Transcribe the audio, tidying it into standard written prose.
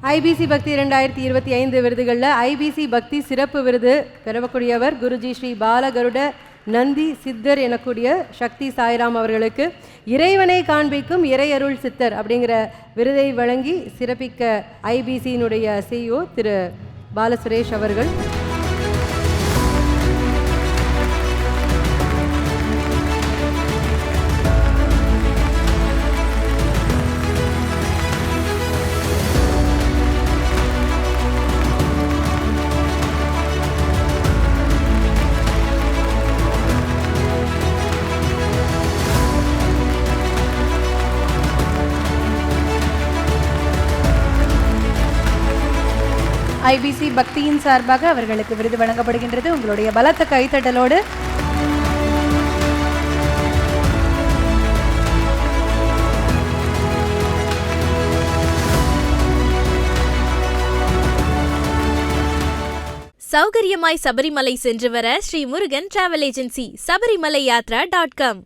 IBC பக்தி 2025 விருதுகளில் IBC பக்தி சிறப்பு விருது பெறக்கூடியவர் குருஜி ஸ்ரீ பாலகருட நந்தி சித்தர் எனக்கூடிய சக்தி சாய்ராம் அவர்களுக்கு இறைவனை காண்பிக்கும் இறையருள் சித்தர் அப்படிங்கிற விருதை வழங்கி சிறப்பிக்க ஐபிசியினுடைய CEO திரு பாலசுரேஷ் அவர்கள். ஐபிசி பக்தியின் சார்பாக அவர்களுக்கு விருது வழங்கப்படுகின்றது. உங்களுடைய பலத்த கைத்தட்டலோடு சௌகரியமாய் சபரிமலை சென்று வர Sri Murugan travel agency. sabarimalayatra.com